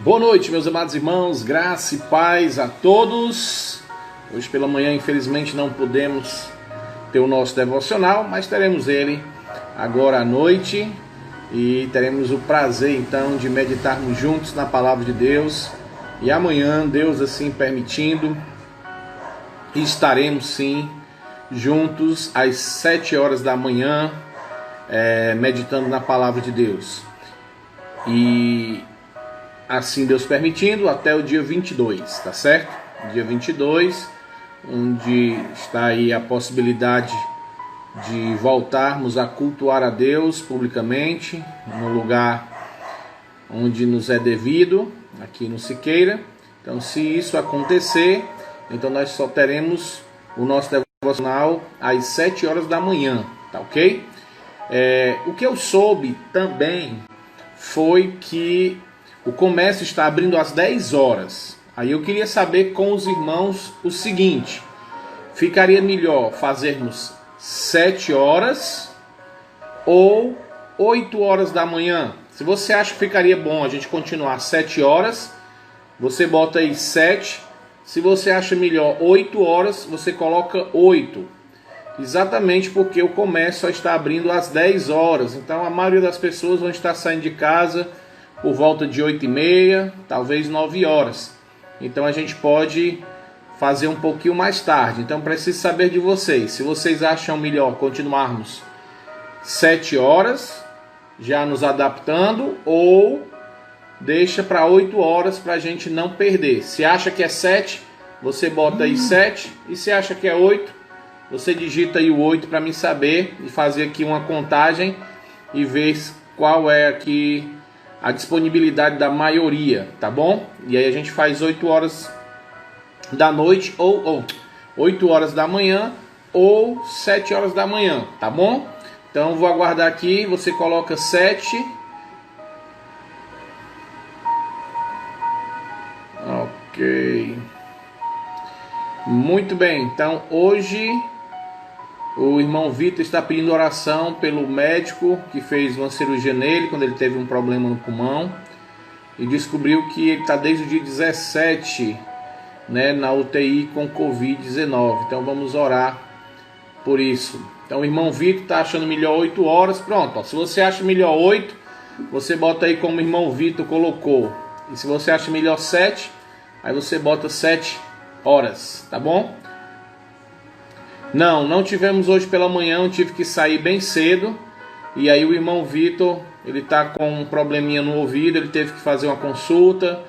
Boa noite, meus amados irmãos, graça e paz a todos. Hoje pela manhã, infelizmente, não podemos ter o nosso devocional, mas teremos ele agora à noite e teremos o prazer, então, de meditarmos juntos na palavra de Deus. E amanhã, Deus assim permitindo, estaremos sim juntos às 7 horas da manhã, meditando na palavra de Deus. E assim Deus permitindo, até o dia 22, tá certo? Dia 22, onde está aí a possibilidade de voltarmos a cultuar a Deus publicamente, no lugar onde nos é devido, aqui no Siqueira. Então, se isso acontecer, então nós só teremos o nosso devocional às 7 horas da manhã, tá ok? O que eu soube também foi que o comércio está abrindo às 10 horas. Aí eu queria saber com os irmãos o seguinte: ficaria melhor fazermos 7 horas ou 8 horas da manhã? Se você acha que ficaria bom a gente continuar 7 horas, você bota aí 7. Se você acha melhor 8 horas, você coloca 8. Exatamente porque o comércio só está abrindo às 10 horas. Então a maioria das pessoas vão estar saindo de casa por volta de 8h30, talvez 9 horas. Então a gente pode fazer um pouquinho mais tarde. Então preciso saber de vocês. Se vocês acham melhor continuarmos 7 horas, já nos adaptando, ou deixa para 8 horas para a gente não perder. Se acha que é 7, você bota aí 7. E se acha que é 8, você digita aí o 8 para mim saber e fazer aqui uma contagem e ver qual é aqui a disponibilidade da maioria, tá bom? E aí a gente faz 8 horas da noite ou 8 horas da manhã ou 7 horas da manhã, tá bom? Então vou aguardar aqui, você coloca 7. Ok. Muito bem, então hoje o irmão Vitor está pedindo oração pelo médico que fez uma cirurgia nele quando ele teve um problema no pulmão e descobriu que ele está desde o dia 17, né, na UTI com Covid-19. Então vamos orar por isso. Então o irmão Vitor está achando melhor 8 horas. Pronto, ó, se você acha melhor 8, você bota aí como o irmão Vitor colocou. E se você acha melhor 7, aí você bota 7 horas, tá bom? Não tivemos hoje pela manhã, eu tive que sair bem cedo. E aí o irmão Vitor, ele tá com um probleminha no ouvido, ele teve que fazer uma consulta.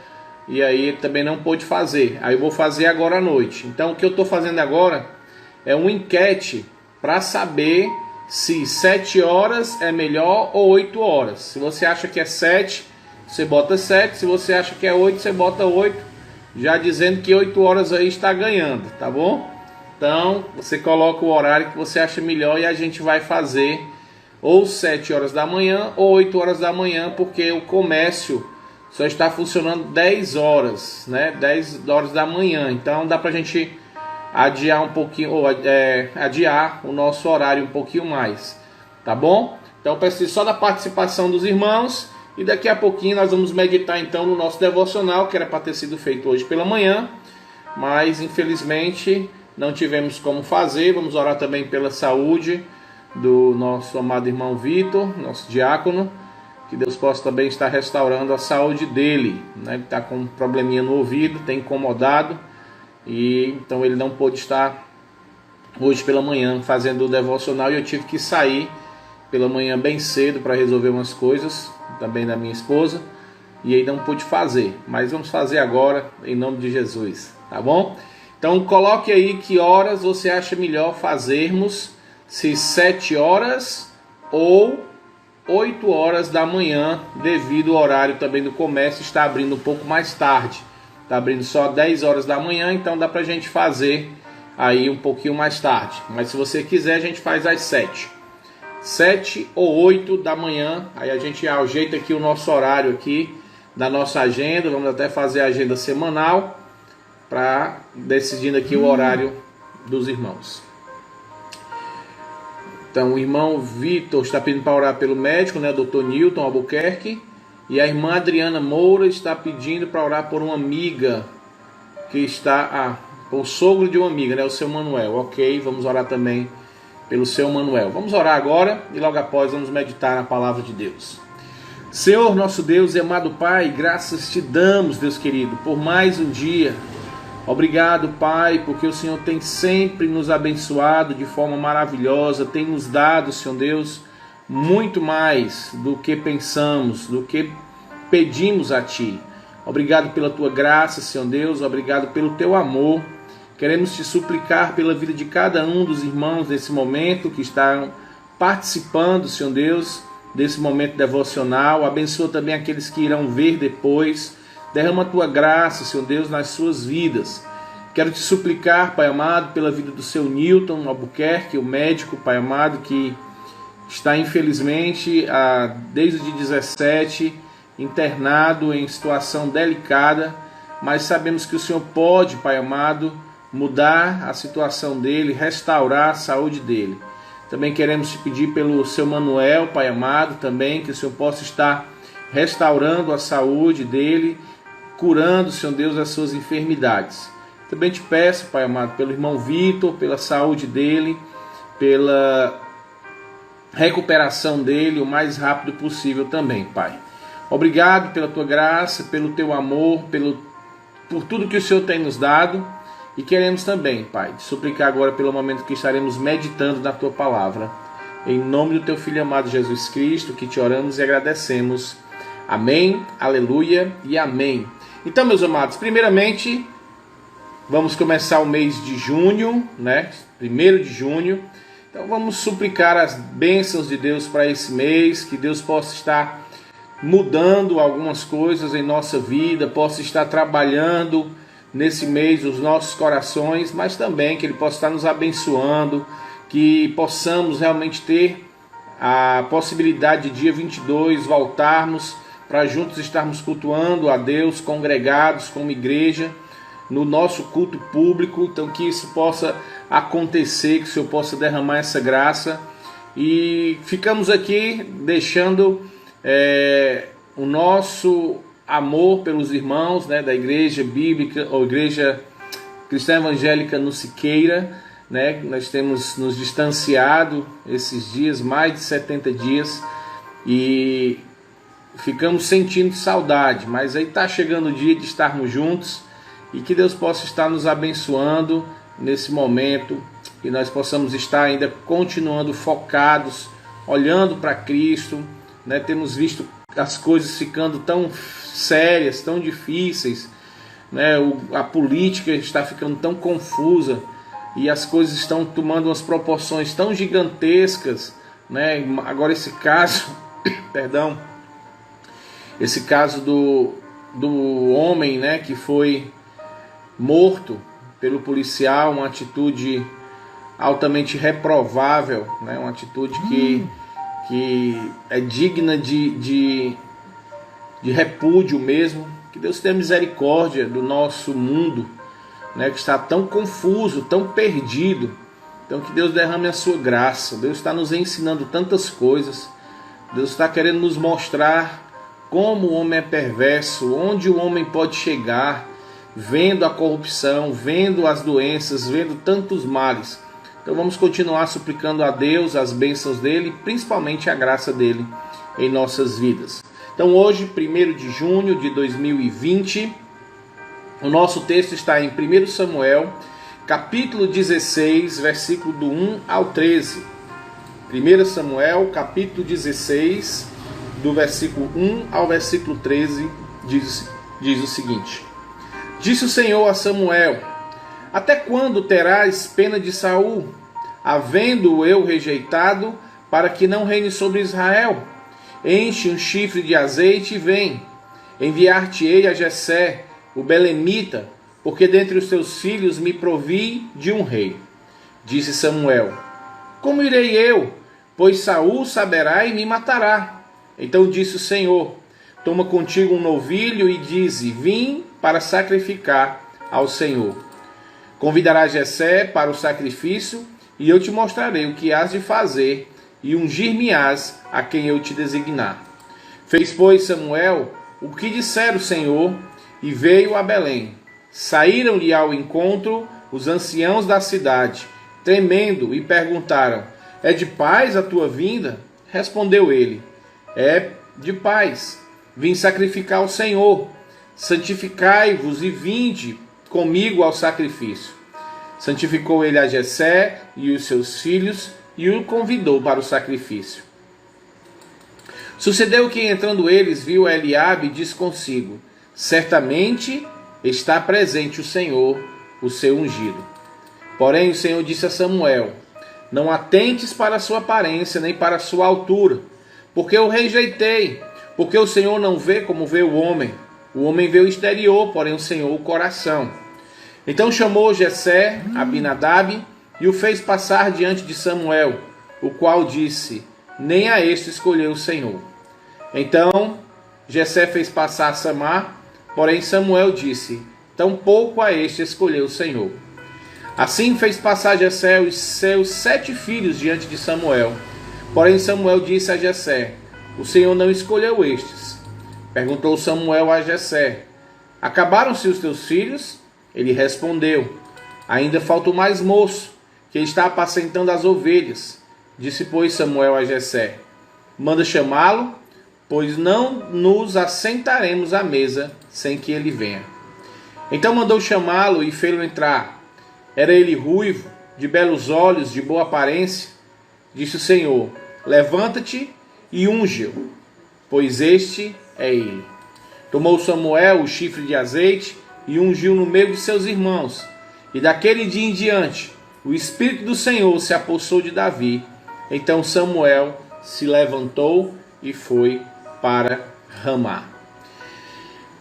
E aí ele também não pôde fazer. Aí eu vou fazer agora à noite. Então o que eu estou fazendo agora é uma enquete para saber se 7 horas é melhor ou 8 horas. Se você acha que é 7, você bota 7. Se você acha que é 8, você bota 8. Já dizendo que 8 horas aí está ganhando, tá bom? Então, você coloca o horário que você acha melhor e a gente vai fazer ou 7 horas da manhã ou 8 horas da manhã, porque o comércio só está funcionando 10 horas, né? 10 horas da manhã. Então, dá pra gente adiar um pouquinho, ou adiar o nosso horário um pouquinho mais, tá bom? Então, preciso só da participação dos irmãos e daqui a pouquinho nós vamos meditar então no nosso devocional, que era para ter sido feito hoje pela manhã, mas infelizmente não tivemos como fazer. Vamos orar também pela saúde do nosso amado irmão Vitor, nosso diácono, que Deus possa também estar restaurando a saúde dele, né? Ele está com um probleminha no ouvido, tem incomodado, e então ele não pôde estar hoje pela manhã fazendo o devocional, e eu tive que sair pela manhã bem cedo para resolver umas coisas, também da minha esposa, e aí não pude fazer, mas vamos fazer agora, em nome de Jesus, tá bom? Então coloque aí que horas você acha melhor fazermos, se 7 horas ou 8 horas da manhã, devido ao horário também do comércio está abrindo um pouco mais tarde. Está abrindo só 10 horas da manhã, então dá pra gente fazer aí um pouquinho mais tarde. Mas se você quiser, a gente faz às 7. 7 ou 8 da manhã, aí a gente ajeita aqui o nosso horário aqui da nossa agenda, vamos até fazer a agenda semanal, para decidindo aqui o horário dos irmãos. Então o irmão Vitor está pedindo para orar pelo médico, né, Dr. Newton Albuquerque, E a irmã Adriana Moura está pedindo para orar por uma amiga que está... o sogro de uma amiga, né? O seu Manuel. Ok, vamos orar também pelo seu Manuel. Vamos orar agora e logo após vamos meditar na palavra de Deus. Senhor, nosso Deus e amado Pai, graças te damos, Deus querido, por mais um dia. Obrigado, Pai, porque o Senhor tem sempre nos abençoado de forma maravilhosa, tem nos dado, Senhor Deus, muito mais do que pensamos, do que pedimos a Ti. Obrigado pela Tua graça, Senhor Deus, obrigado pelo Teu amor. Queremos Te suplicar pela vida de cada um dos irmãos nesse momento que estão participando, Senhor Deus, desse momento devocional. Abençoa também aqueles que irão ver depois. Derrama a Tua graça, Senhor Deus, nas suas vidas. Quero Te suplicar, Pai amado, pela vida do seu Newton Albuquerque, o médico, Pai amado, que está infelizmente desde o dia 17 internado em situação delicada, mas sabemos que o Senhor pode, Pai amado, mudar a situação dele, restaurar a saúde dele. Também queremos Te pedir pelo seu Manuel, Pai amado, também que o Senhor possa estar restaurando a saúde dele, curando, Senhor Deus, as suas enfermidades. Também Te peço, Pai amado, pelo irmão Vitor, pela saúde dele, pela recuperação dele o mais rápido possível também, Pai. Obrigado pela Tua graça, pelo Teu amor, por tudo que o Senhor tem nos dado. E queremos também, Pai, Te suplicar agora pelo momento que estaremos meditando na Tua palavra. Em nome do Teu Filho amado Jesus Cristo, que Te oramos e agradecemos. Amém, aleluia e amém. Então, meus amados, primeiramente, vamos começar o mês de junho, né? 1º de junho. Então, vamos suplicar as bênçãos de Deus para esse mês, que Deus possa estar mudando algumas coisas em nossa vida, possa estar trabalhando nesse mês os nossos corações, mas também que Ele possa estar nos abençoando, que possamos realmente ter a possibilidade de dia 22 voltarmos para juntos estarmos cultuando a Deus, congregados como igreja, no nosso culto público. Então que isso possa acontecer, que o Senhor possa derramar essa graça. E ficamos aqui deixando o nosso amor pelos irmãos, né, da Igreja Bíblica ou Igreja Cristã Evangélica no Siqueira, né? Nós temos nos distanciado esses dias, mais de 70 dias, e ficamos sentindo saudade, mas aí está chegando o dia de estarmos juntos e que Deus possa estar nos abençoando nesse momento, que nós possamos estar ainda continuando focados, olhando para Cristo, né? Temos visto as coisas ficando tão sérias, tão difíceis, né? A política está ficando tão confusa e as coisas estão tomando umas proporções tão gigantescas, né? Agora esse caso, perdão, esse caso do homem, né, que foi morto pelo policial, uma atitude altamente reprovável, né? Uma atitude que é digna de repúdio mesmo. Que Deus tenha misericórdia do nosso mundo, né, que está tão confuso, tão perdido. Então que Deus derrame a sua graça. Deus está nos ensinando tantas coisas. Deus está querendo nos mostrar como o homem é perverso, onde o homem pode chegar, vendo a corrupção, vendo as doenças, vendo tantos males. Então vamos continuar suplicando a Deus as bênçãos dele, principalmente a graça dele em nossas vidas. Então hoje, 1º de junho de 2020, o nosso texto está em 1 Samuel, capítulo 16, versículo do 1 ao 13. 1 Samuel, capítulo 16, do versículo 1 ao versículo 13, diz o seguinte: Disse o Senhor a Samuel: Até quando terás pena de Saul, havendo-o eu rejeitado, para que não reine sobre Israel? Enche um chifre de azeite e vem. Enviar-te-ei a Jessé, o belemita, porque dentre os teus filhos me provi de um rei. Disse Samuel: Como irei eu? Pois Saul saberá e me matará. Então disse o Senhor: Toma contigo um novilho e dize: Vim para sacrificar ao Senhor. Convidarás Jessé para o sacrifício, e eu te mostrarei o que hás de fazer, e ungir-me-ás a quem eu te designar. Fez, pois, Samuel o que dissera o Senhor e veio a Belém. Saíram-lhe ao encontro os anciãos da cidade, tremendo, e perguntaram: é de paz a tua vinda? Respondeu ele: é de paz. Vim sacrificar ao Senhor. Santificai-vos e vinde comigo ao sacrifício. Santificou ele a Jessé e os seus filhos e o convidou para o sacrifício. Sucedeu que, entrando eles, viu Eliabe e disse consigo: certamente está presente o Senhor, o seu ungido. Porém o Senhor disse a Samuel: não atentes para a sua aparência, nem para a sua altura, porque eu rejeitei, porque o Senhor não vê como vê o homem. O homem vê o exterior, porém o Senhor o coração. Então chamou Jessé, Abinadab, e o fez passar diante de Samuel, o qual disse: nem a este escolheu o Senhor. Então Jessé fez passar Samar, porém Samuel disse: tampouco a este escolheu o Senhor. Assim fez passar Jessé os seus 7 filhos diante de Samuel. Porém Samuel disse a Jessé: o Senhor não escolheu estes. Perguntou Samuel a Jessé: acabaram-se os teus filhos? Ele respondeu: ainda falta o mais moço, que está apacentando as ovelhas. Disse, pois, Samuel a Jessé: manda chamá-lo, pois não nos assentaremos à mesa sem que ele venha. Então mandou chamá-lo e fê-lo entrar. Era ele ruivo, de belos olhos, de boa aparência. Disse o Senhor: levanta-te e unge-o, pois este é ele. Tomou Samuel o chifre de azeite e ungiu no meio de seus irmãos. E daquele dia em diante, o Espírito do Senhor se apossou de Davi. Então Samuel se levantou e foi para Ramá.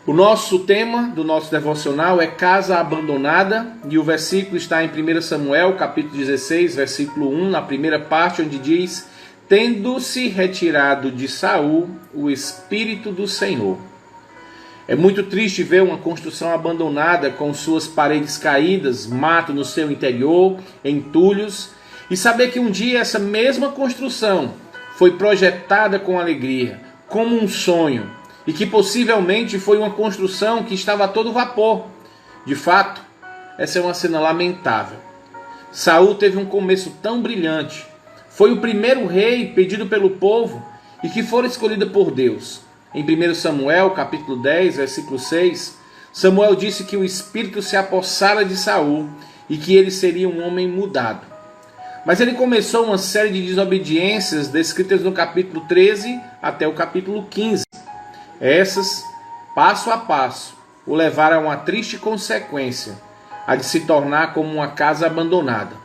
O nosso tema do nosso devocional é casa abandonada, e o versículo está em 1 Samuel, capítulo 16, versículo 1, na primeira parte, onde diz: tendo-se retirado de Saul o Espírito do Senhor. É muito triste ver uma construção abandonada com suas paredes caídas, mato no seu interior, entulhos, e saber que um dia essa mesma construção foi projetada com alegria, como um sonho, e que possivelmente foi uma construção que estava a todo vapor. De fato, essa é uma cena lamentável. Saul teve um começo tão brilhante. Foi o primeiro rei pedido pelo povo e que fora escolhido por Deus. Em 1 Samuel, capítulo 10, versículo 6, Samuel disse que o Espírito se apossara de Saul e que ele seria um homem mudado. Mas ele começou uma série de desobediências descritas no capítulo 13 até o capítulo 15. Essas, passo a passo, o levaram a uma triste consequência, a de se tornar como uma casa abandonada.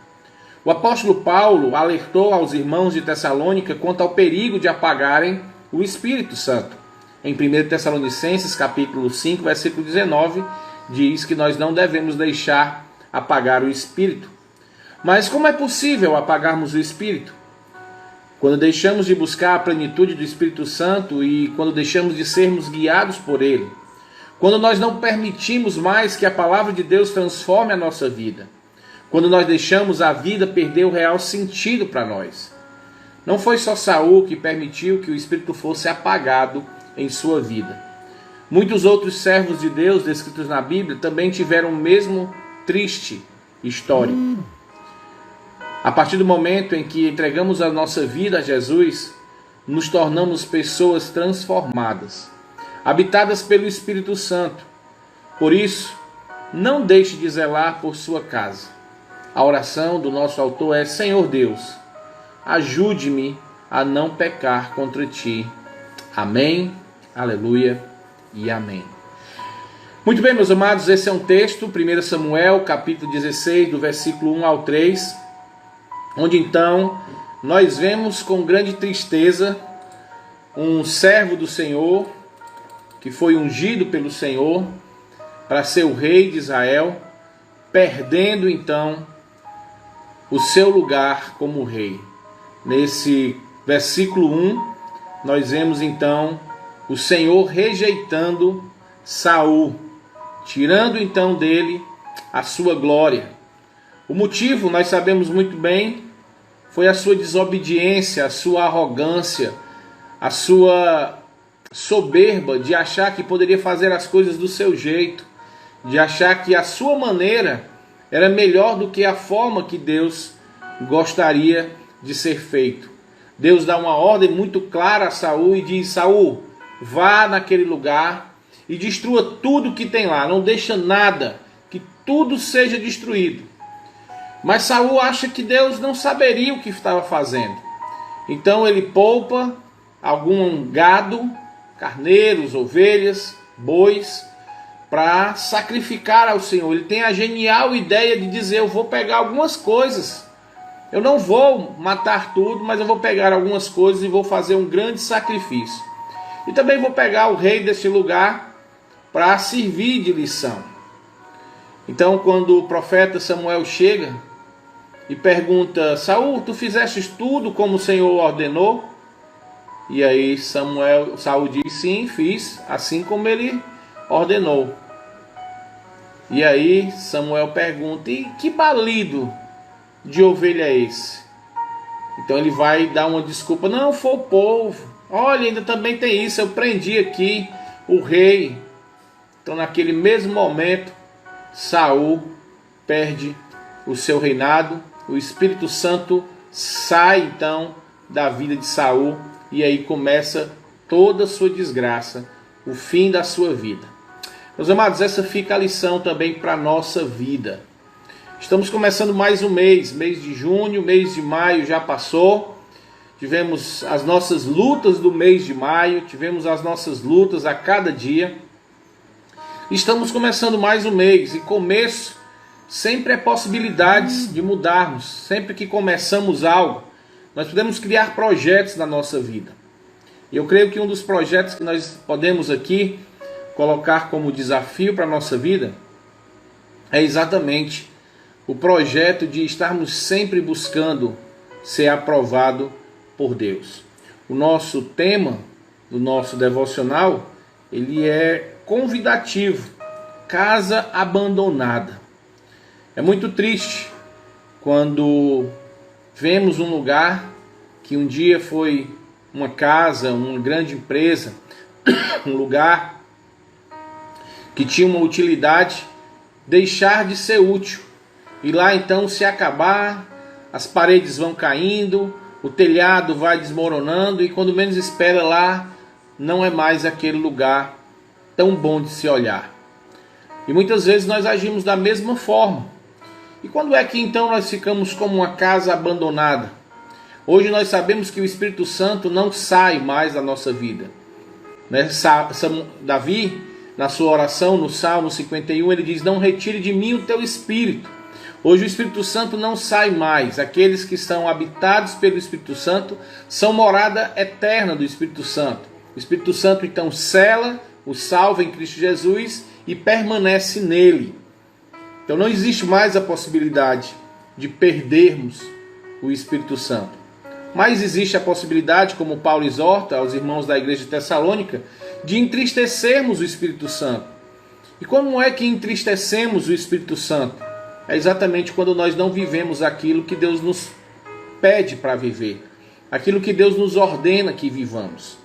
O apóstolo Paulo alertou aos irmãos de Tessalônica quanto ao perigo de apagarem o Espírito Santo. Em 1 Tessalonicenses, capítulo 5, versículo 19, diz que nós não devemos deixar apagar o Espírito. Mas como é possível apagarmos o Espírito? Quando deixamos de buscar a plenitude do Espírito Santo e quando deixamos de sermos guiados por Ele. Quando nós não permitimos mais que a palavra de Deus transforme a nossa vida. Quando nós deixamos a vida perder o real sentido para nós. Não foi só Saul que permitiu que o Espírito fosse apagado em sua vida. Muitos outros servos de Deus descritos na Bíblia também tiveram o mesmo triste história. A partir do momento em que entregamos a nossa vida a Jesus, nos tornamos pessoas transformadas, habitadas pelo Espírito Santo. Por isso, não deixe de zelar por sua casa. A oração do nosso autor é: Senhor Deus, ajude-me a não pecar contra ti. Amém, aleluia e amém. Muito bem, meus amados, esse é um texto, 1 Samuel, capítulo 16, do versículo 1 ao 3, onde então nós vemos com grande tristeza um servo do Senhor, que foi ungido pelo Senhor para ser o rei de Israel, perdendo então o seu lugar como rei. Nesse versículo 1, nós vemos então o Senhor rejeitando Saul, tirando então dele a sua glória. O motivo, nós sabemos muito bem, foi a sua desobediência, a sua arrogância, a sua soberba de achar que poderia fazer as coisas do seu jeito, de achar que a sua maneira era melhor do que a forma que Deus gostaria de ser feito. Deus dá uma ordem muito clara a Saul e diz: Saul, vá naquele lugar e destrua tudo que tem lá, não deixa nada, que tudo seja destruído. Mas Saul acha que Deus não saberia o que estava fazendo. Então ele poupa algum gado, carneiros, ovelhas, bois, para sacrificar ao Senhor. Ele tem a genial ideia de dizer: eu vou pegar algumas coisas, eu não vou matar tudo, mas eu vou pegar algumas coisas e vou fazer um grande sacrifício. E também vou pegar o rei deste lugar para servir de lição. Então, quando o profeta Samuel chega e pergunta: Saul, tu fizeste tudo como o Senhor ordenou? E aí Saul diz: sim, fiz, assim como ele ordenou. E aí Samuel pergunta: e que balido de ovelha é esse? Então ele vai dar uma desculpa: não, foi o povo. Olha, ainda também tem isso, eu prendi aqui o rei. Então naquele mesmo momento Saul perde o seu reinado. O Espírito Santo sai então da vida de Saul, e aí começa toda a sua desgraça, o fim da sua vida. Meus amados, essa fica a lição também para a nossa vida. Estamos começando mais um mês de junho, mês de maio já passou. Tivemos as nossas lutas do mês de maio, tivemos as nossas lutas a cada dia. Estamos começando mais um mês, e começo sempre é possibilidades de mudarmos. Sempre que começamos algo, nós podemos criar projetos na nossa vida. E eu creio que um dos projetos que nós podemos aqui colocar como desafio para a nossa vida é exatamente o projeto de estarmos sempre buscando ser aprovado por Deus. O nosso tema do nosso devocional, ele é convidativo: casa abandonada. É muito triste quando vemos um lugar que um dia foi uma casa, uma grande empresa, um lugar que tinha uma utilidade, deixar de ser útil. E lá então se acabar, as paredes vão caindo, o telhado vai desmoronando, e quando menos espera, lá não é mais aquele lugar tão bom de se olhar. E muitas vezes nós agimos da mesma forma. E quando é que então nós ficamos como uma casa abandonada? Hoje nós sabemos que o Espírito Santo não sai mais da nossa vida. Davi, na sua oração, no Salmo 51, ele diz: não retire de mim o teu Espírito. Hoje o Espírito Santo não sai mais. Aqueles que estão habitados pelo Espírito Santo são morada eterna do Espírito Santo. O Espírito Santo então sela o salvo em Cristo Jesus e permanece nele. Então não existe mais a possibilidade de perdermos o Espírito Santo. Mas existe a possibilidade, como Paulo exorta aos irmãos da igreja de Tessalônica, de entristecermos o Espírito Santo. E como é que entristecemos o Espírito Santo? É exatamente quando nós não vivemos aquilo que Deus nos pede para viver, aquilo que Deus nos ordena que vivamos.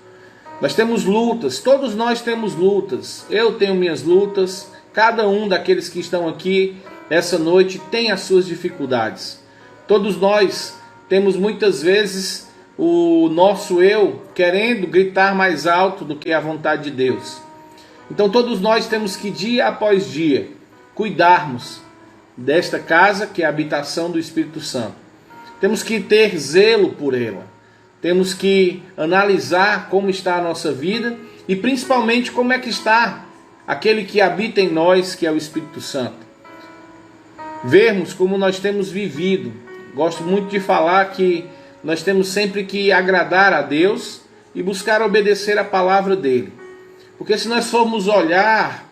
Nós temos lutas, todos nós temos lutas. Eu tenho minhas lutas, cada um daqueles que estão aqui essa noite tem as suas dificuldades. Todos nós temos muitas vezes o nosso eu querendo gritar mais alto do que a vontade de Deus. Então todos nós temos que dia após dia cuidarmos desta casa que é a habitação do Espírito Santo. Temos que ter zelo por ela. Temos que analisar como está a nossa vida e principalmente como é que está aquele que habita em nós, que é o Espírito Santo. Vermos como nós temos vivido. Gosto muito de falar que nós temos sempre que agradar a Deus e buscar obedecer a palavra dele. Porque se nós formos olhar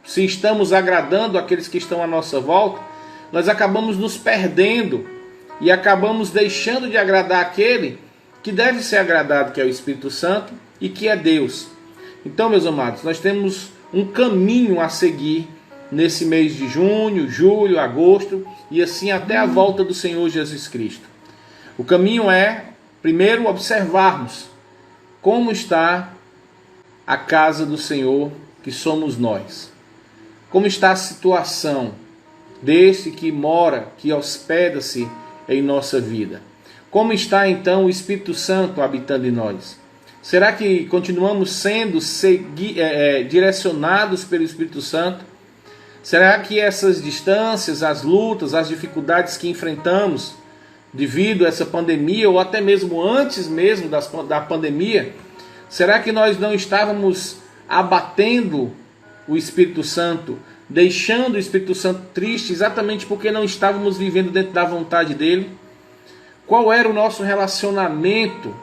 se estamos agradando aqueles que estão à nossa volta, nós acabamos nos perdendo e acabamos deixando de agradar aquele que deve ser agradado, que é o Espírito Santo e que é Deus. Então, meus amados, nós temos um caminho a seguir nesse mês de junho, julho, agosto e assim até a volta do Senhor Jesus Cristo. O caminho é, primeiro, observarmos como está a casa do Senhor, que somos nós? Como está a situação desse que mora, que hospeda-se em nossa vida? Como está então o Espírito Santo habitando em nós? Será que continuamos sendo direcionados pelo Espírito Santo? Será que essas distâncias, as lutas, as dificuldades que enfrentamos devido a essa pandemia, ou até mesmo antes mesmo da pandemia, será que nós não estávamos abatendo o Espírito Santo, deixando o Espírito Santo triste, exatamente porque não estávamos vivendo dentro da vontade dele? Qual era o nosso relacionamento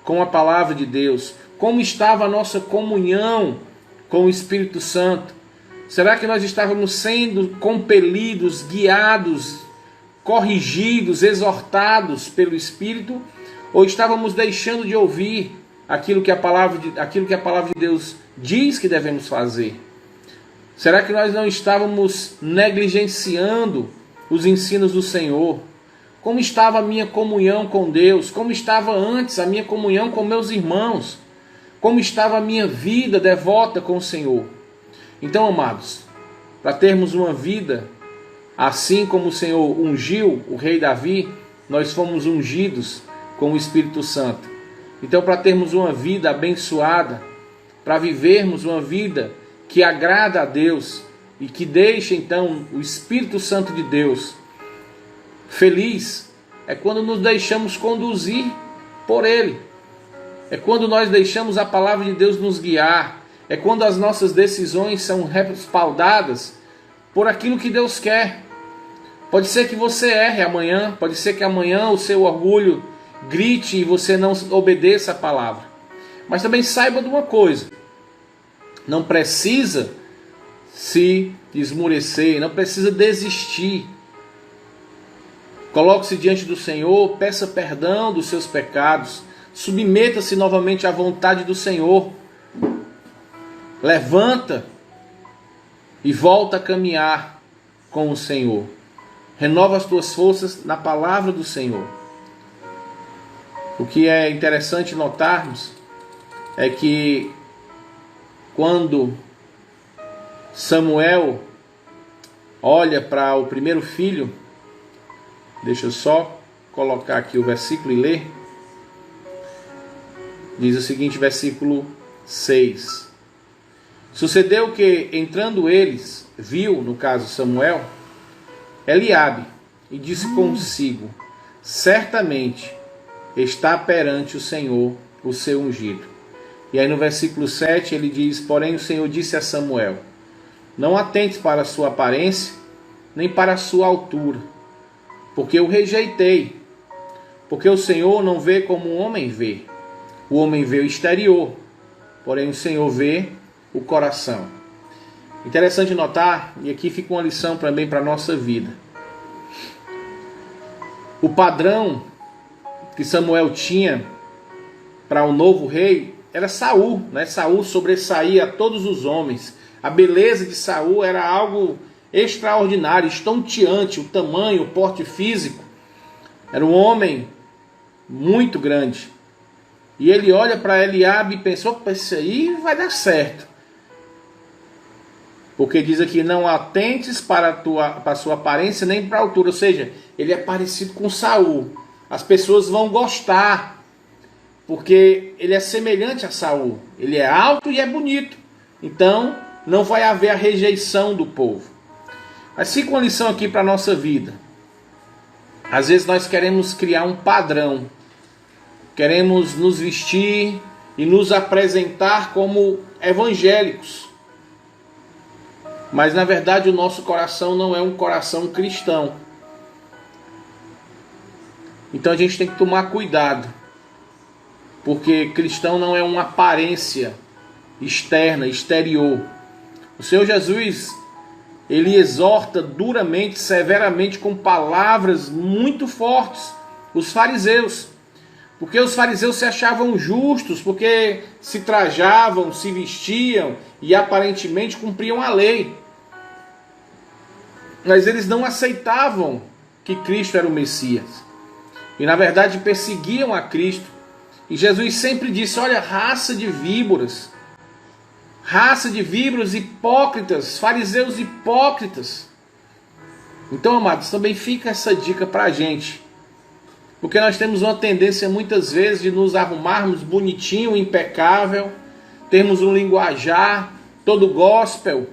com a palavra de Deus? Como estava a nossa comunhão com o Espírito Santo? Será que nós estávamos sendo compelidos, guiados, corrigidos, exortados pelo Espírito? Ou estávamos deixando de ouvir aquilo que a palavra de Deus diz que devemos fazer? Será que nós não estávamos negligenciando os ensinos do Senhor? Como estava a minha comunhão com Deus? Como estava antes a minha comunhão com meus irmãos? Como estava a minha vida devota com o Senhor? Então, amados, para termos uma vida assim como o Senhor ungiu o rei Davi, nós fomos ungidos com o Espírito Santo. Então, para termos uma vida abençoada, para vivermos uma vida que agrada a Deus e que deixe então o Espírito Santo de Deus feliz, é quando nos deixamos conduzir por Ele. É quando nós deixamos a palavra de Deus nos guiar. É quando as nossas decisões são respaldadas por aquilo que Deus quer. Pode ser que você erre amanhã, pode ser que amanhã o seu orgulho grite e você não obedeça a palavra. Mas também saiba de uma coisa: não precisa se esmorecer, não precisa desistir. Coloque-se diante do Senhor, peça perdão dos seus pecados, submeta-se novamente à vontade do Senhor. Levanta e volta a caminhar com o Senhor. Renova as tuas forças na palavra do Senhor. O que é interessante notarmos é que quando Samuel olha para o primeiro filho, deixa eu só colocar aqui o versículo e ler. Diz o seguinte, versículo 6. Sucedeu que, entrando eles, viu, no caso Samuel, Eliabe, e disse consigo: certamente está perante o Senhor o seu ungido. E aí no versículo 7 ele diz: porém o Senhor disse a Samuel: não atentes para a sua aparência, nem para a sua altura, porque eu rejeitei. Porque o Senhor não vê como o homem vê. O homem vê o exterior, porém o Senhor vê o coração. Interessante notar, e aqui fica uma lição também para a nossa vida. O padrão que Samuel tinha para o novo rei era Saul, né? Saul sobressaía a todos os homens. A beleza de Saul era algo extraordinário, estonteante, o tamanho, o porte físico. Era um homem muito grande. E ele olha para Eliabe e pensou: opa, isso aí vai dar certo. Porque diz aqui: não atentes para a sua aparência nem para a altura. Ou seja, ele é parecido com Saul. As pessoas vão gostar, porque ele é semelhante a Saul. Ele é alto e é bonito. Então, não vai haver a rejeição do povo. Mas fica uma lição aqui para a nossa vida. Às vezes nós queremos criar um padrão. Queremos nos vestir e nos apresentar como evangélicos. Mas na verdade o nosso coração não é um coração cristão. Então a gente tem que tomar cuidado. Porque cristão não é uma aparência externa, exterior. O Senhor Jesus, ele exorta duramente, severamente, com palavras muito fortes os fariseus. Porque os fariseus se achavam justos, porque se trajavam, se vestiam e aparentemente cumpriam a lei. Mas eles não aceitavam que Cristo era o Messias. E na verdade perseguiam a Cristo. E Jesus sempre disse: olha, raça de víboras, raça de víboras hipócritas, fariseus hipócritas. Então, amados, também fica essa dica para a gente. Porque nós temos uma tendência muitas vezes de nos arrumarmos bonitinho, impecável, termos um linguajar todo gospel,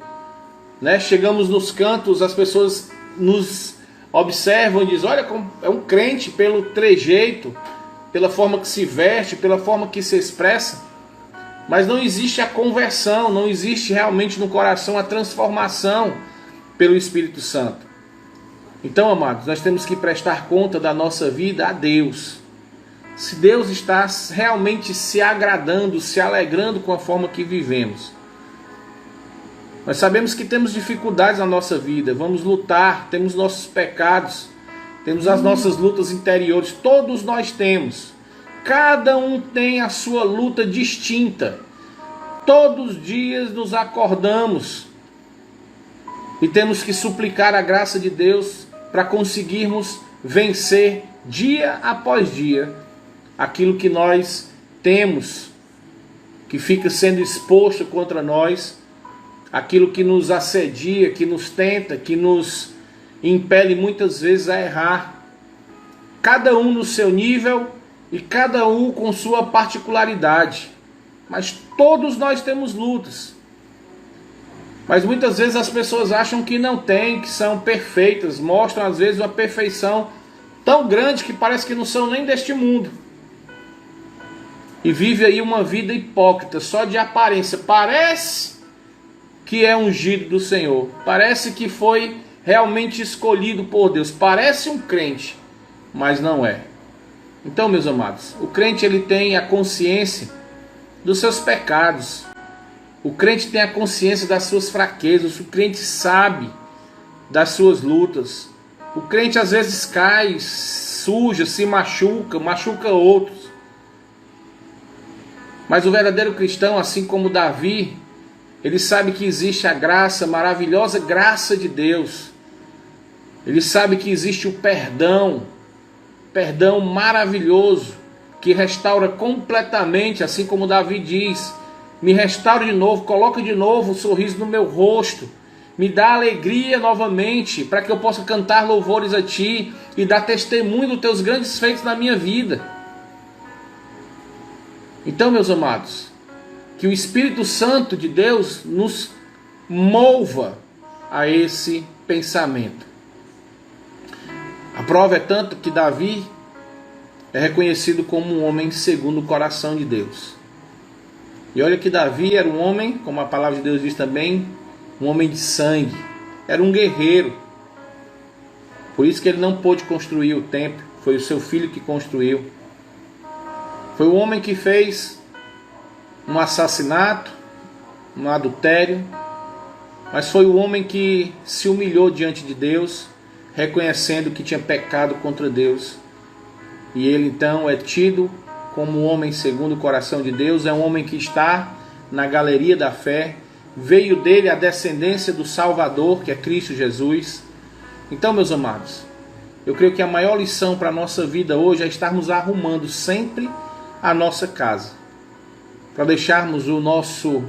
né? Chegamos nos cantos, as pessoas nos observam e dizem: olha, é um crente pelo trejeito, pela forma que se veste, pela forma que se expressa. Mas não existe a conversão, não existe realmente no coração a transformação pelo Espírito Santo. Então, amados, nós temos que prestar conta da nossa vida a Deus. Se Deus está realmente se agradando, se alegrando com a forma que vivemos. Nós sabemos que temos dificuldades na nossa vida, vamos lutar, temos nossos pecados, temos as nossas lutas interiores, todos nós temos. Cada um tem a sua luta distinta. Todos os dias nos acordamos e temos que suplicar a graça de Deus para conseguirmos vencer dia após dia aquilo que nós temos, que fica sendo exposto contra nós, aquilo que nos assedia, que nos tenta, que nos impele muitas vezes a errar. Cada um no seu nível e cada um com sua particularidade. Mas todos nós temos lutas. Mas muitas vezes as pessoas acham que não tem, que são perfeitas, mostram às vezes uma perfeição tão grande que parece que não são nem deste mundo. E vive aí uma vida hipócrita, só de aparência. Parece que é ungido do Senhor, parece que foi realmente escolhido por Deus, parece um crente, mas não é. Então, meus amados, o crente ele tem a consciência dos seus pecados. O crente tem a consciência das suas fraquezas, o crente sabe das suas lutas. O crente às vezes cai, suja, se machuca, machuca outros. Mas o verdadeiro cristão, assim como Davi, ele sabe que existe a graça, a maravilhosa graça de Deus. Ele sabe que existe o perdão maravilhoso, que restaura completamente, assim como Davi diz: me restaura de novo, coloca de novo um sorriso no meu rosto, me dá alegria novamente, para que eu possa cantar louvores a Ti e dar testemunho dos Teus grandes feitos na minha vida. Então, meus amados, que o Espírito Santo de Deus nos mova a esse pensamento. A prova é tanto que Davi é reconhecido como um homem segundo o coração de Deus. E olha que Davi era um homem, como a palavra de Deus diz também, um homem de sangue. Era um guerreiro. Por isso que ele não pôde construir o templo. Foi o seu filho que construiu. Foi o homem que fez um assassinato, um adultério. Mas foi o homem que se humilhou diante de Deus, reconhecendo que tinha pecado contra Deus. E ele então é tido como um homem segundo o coração de Deus, é um homem que está na galeria da fé, veio dele a descendência do Salvador, que é Cristo Jesus. Então, meus amados, eu creio que a maior lição para a nossa vida hoje é estarmos arrumando sempre a nossa casa, para deixarmos o nosso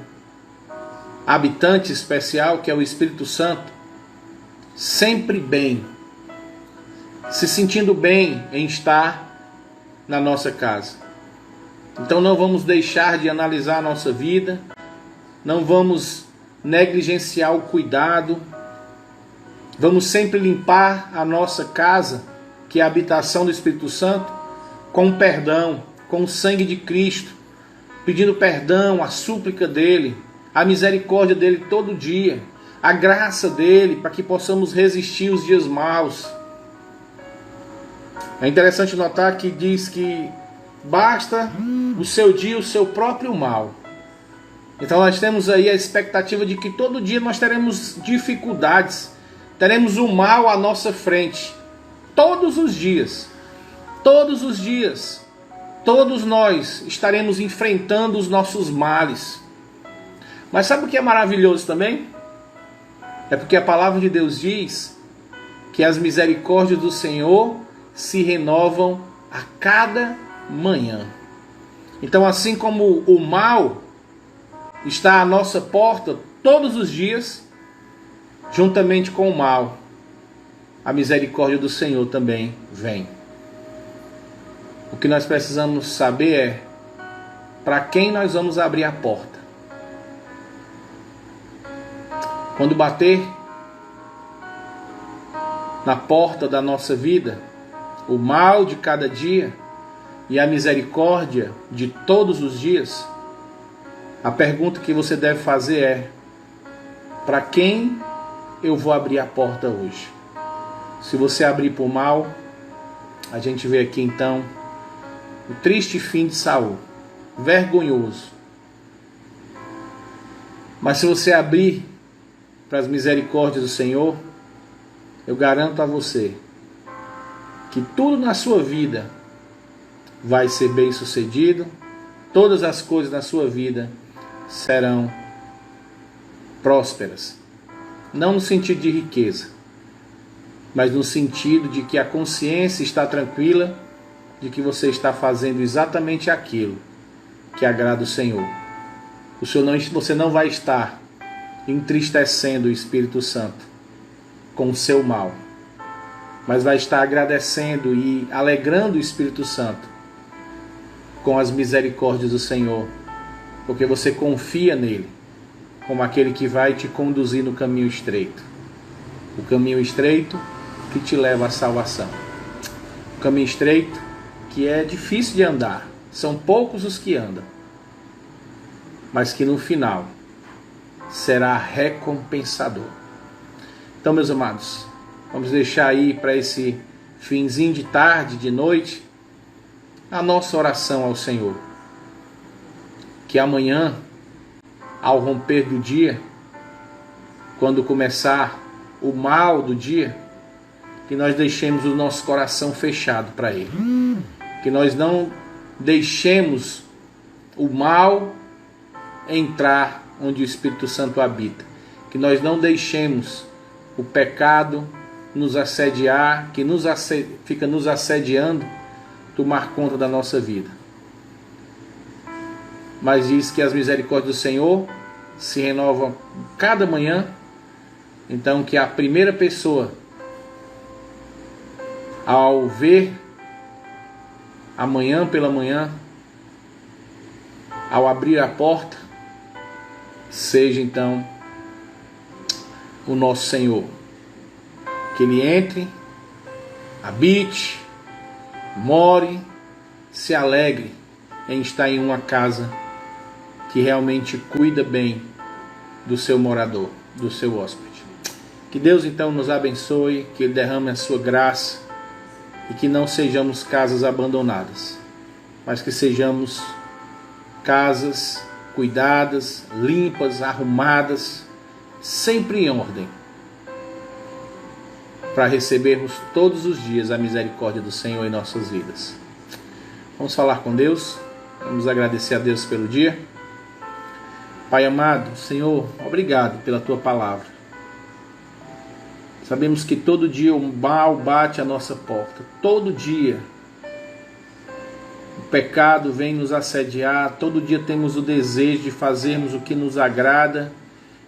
habitante especial, que é o Espírito Santo, sempre bem, se sentindo bem em estar na nossa casa. Então não vamos deixar de analisar a nossa vida, não vamos negligenciar o cuidado, vamos sempre limpar a nossa casa, que é a habitação do Espírito Santo, com perdão, com o sangue de Cristo, pedindo perdão, a súplica dele, a misericórdia dele todo dia, a graça dele, para que possamos resistir os dias maus. É interessante notar que diz que basta o seu dia, o seu próprio mal. Então nós temos aí a expectativa de que todo dia nós teremos dificuldades, teremos o mal à nossa frente. Todos os dias, todos nós estaremos enfrentando os nossos males. Mas sabe o que é maravilhoso também? É porque a palavra de Deus diz que as misericórdias do Senhor se renovam a cada manhã. Então, assim como o mal está à nossa porta todos os dias, juntamente com o mal, a misericórdia do Senhor também vem. O que nós precisamos saber é para quem nós vamos abrir a porta. Quando bater na porta da nossa vida, o mal de cada dia e a misericórdia de todos os dias, a pergunta que você deve fazer é: para quem eu vou abrir a porta hoje? Se você abrir por mal, a gente vê aqui então o triste fim de Saul, vergonhoso. Mas se você abrir para as misericórdias do Senhor, eu garanto a você que tudo na sua vida vai ser bem sucedido, todas as coisas na sua vida serão prósperas. Não no sentido de riqueza, mas no sentido de que a consciência está tranquila de que você está fazendo exatamente aquilo que agrada o Senhor. Você não vai estar entristecendo o Espírito Santo com o seu mal, mas vai estar agradecendo e alegrando o Espírito Santo com as misericórdias do Senhor, porque você confia nele como aquele que vai te conduzir no caminho estreito. O caminho estreito que te leva à salvação. O caminho estreito que é difícil de andar. São poucos os que andam. Mas que no final será recompensador. Então, meus amados, vamos deixar aí para esse finzinho de tarde, de noite, a nossa oração ao Senhor. Que amanhã, ao romper do dia, quando começar o mal do dia, que nós deixemos o nosso coração fechado para Ele. Que nós não deixemos o mal entrar onde o Espírito Santo habita. Que nós não deixemos o pecado nos assediar, que fica nos assediando, tomar conta da nossa vida. Mas diz que as misericórdias do Senhor se renovam cada manhã. Então que a primeira pessoa, ao ver amanhã pela manhã, ao abrir a porta, seja então o nosso Senhor. Que Ele entre, habite, more, se alegre em estar em uma casa que realmente cuida bem do seu morador, do seu hóspede. Que Deus então nos abençoe, que Ele derrame a sua graça e que não sejamos casas abandonadas, mas que sejamos casas cuidadas, limpas, arrumadas, sempre em ordem, para recebermos todos os dias a misericórdia do Senhor em nossas vidas. Vamos falar com Deus, vamos agradecer a Deus pelo dia. Pai amado, Senhor, obrigado pela Tua palavra. Sabemos que todo dia o mal bate à nossa porta, todo dia o pecado vem nos assediar, todo dia temos o desejo de fazermos o que nos agrada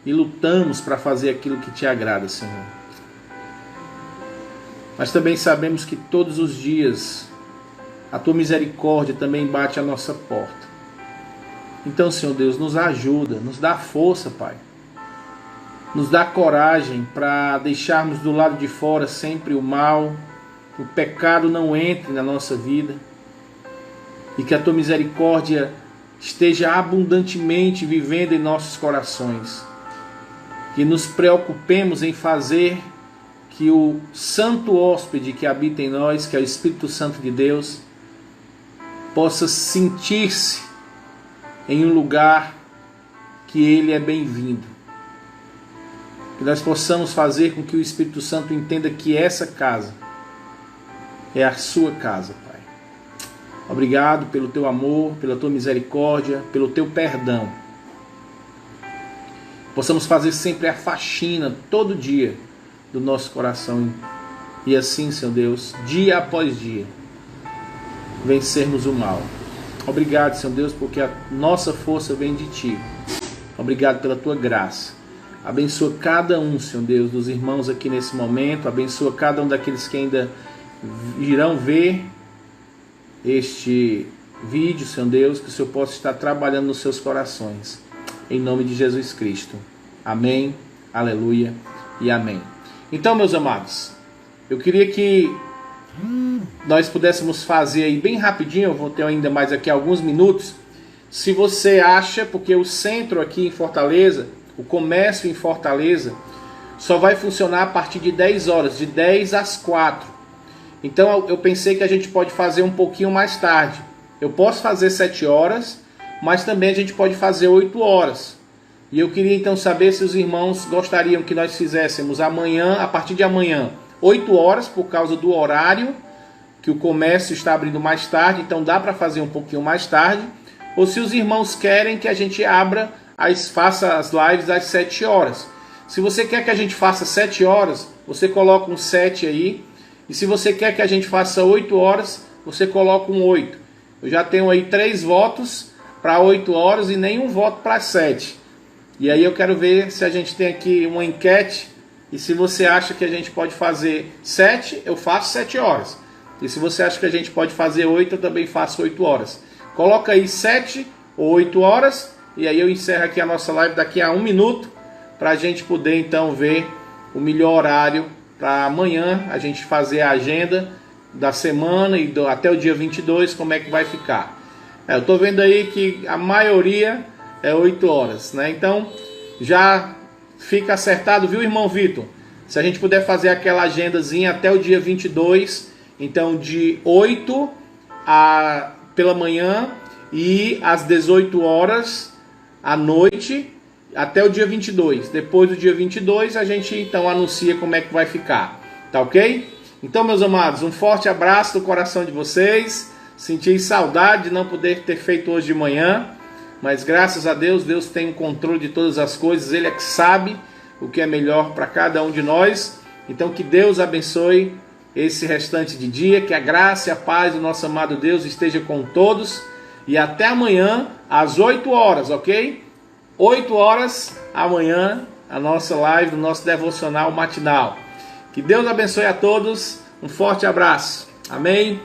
e lutamos para fazer aquilo que Te agrada, Senhor. Mas também sabemos que todos os dias a Tua misericórdia também bate à nossa porta. Então, Senhor Deus, nos ajuda, nos dá força, Pai. Nos dá coragem para deixarmos do lado de fora sempre o mal, que o pecado não entre na nossa vida e que a Tua misericórdia esteja abundantemente vivendo em nossos corações. Que nos preocupemos em fazer que o santo hóspede que habita em nós, que é o Espírito Santo de Deus, possa sentir-se em um lugar que Ele é bem-vindo. Que nós possamos fazer com que o Espírito Santo entenda que essa casa é a sua casa, Pai. Obrigado pelo Teu amor, pela Tua misericórdia, pelo Teu perdão. Possamos fazer sempre a faxina, todo dia, do nosso coração. E assim, Senhor Deus, dia após dia, vencermos o mal. Obrigado, Senhor Deus, porque a nossa força vem de Ti. Obrigado pela tua graça. Abençoa cada um, Senhor Deus, dos irmãos aqui nesse momento. Abençoa cada um daqueles que ainda irão ver este vídeo, Senhor Deus, que o Senhor possa estar trabalhando nos seus corações. Em nome de Jesus Cristo. Amém, aleluia e amém. Então, meus amados, eu queria que nós pudéssemos fazer aí bem rapidinho, eu vou ter ainda mais aqui alguns minutos. Se você acha, porque o centro aqui em Fortaleza, o comércio em Fortaleza, só vai funcionar a partir de 10 horas, de 10 às 4. Então eu pensei que a gente pode fazer um pouquinho mais tarde. Eu posso fazer 7 horas, mas também a gente pode fazer 8 horas. E eu queria então saber se os irmãos gostariam que nós fizéssemos amanhã, a partir de amanhã, 8 horas, por causa do horário, que o comércio está abrindo mais tarde, então dá para fazer um pouquinho mais tarde. Ou se os irmãos querem que a gente faça as lives às 7 horas. Se você quer que a gente faça 7 horas, você coloca um 7 aí. E se você quer que a gente faça 8 horas, você coloca um 8. Eu já tenho aí 3 votos para 8 horas e nenhum voto para 7. E aí eu quero ver se a gente tem aqui uma enquete. E se você acha que a gente pode fazer 7, eu faço 7 horas. E se você acha que a gente pode fazer 8, eu também faço 8 horas. Coloca aí 7 ou 8 horas. E aí eu encerro aqui a nossa live daqui a 1 minuto. Para a gente poder então ver o melhor horário para amanhã. A gente fazer a agenda da semana e até o dia 22, como é que vai ficar. Eu estou vendo aí que a maioria é 8 horas, né? Então já fica acertado, viu, irmão Vitor? Se a gente puder fazer aquela agendazinha até o dia 22, então de 8 pela manhã e às 18 horas à noite até o dia 22. Depois do dia 22 a gente então anuncia como é que vai ficar, tá ok? Então, meus amados, um forte abraço do coração de vocês. Senti saudade de não poder ter feito hoje de manhã, mas graças a Deus, Deus tem o controle de todas as coisas. Ele é que sabe o que é melhor para cada um de nós. Então que Deus abençoe esse restante de dia, que a graça e a paz do nosso amado Deus esteja com todos. E até amanhã às 8 horas, ok? 8 horas amanhã, a nossa live, o nosso devocional matinal. Que Deus abençoe a todos. Um forte abraço. Amém.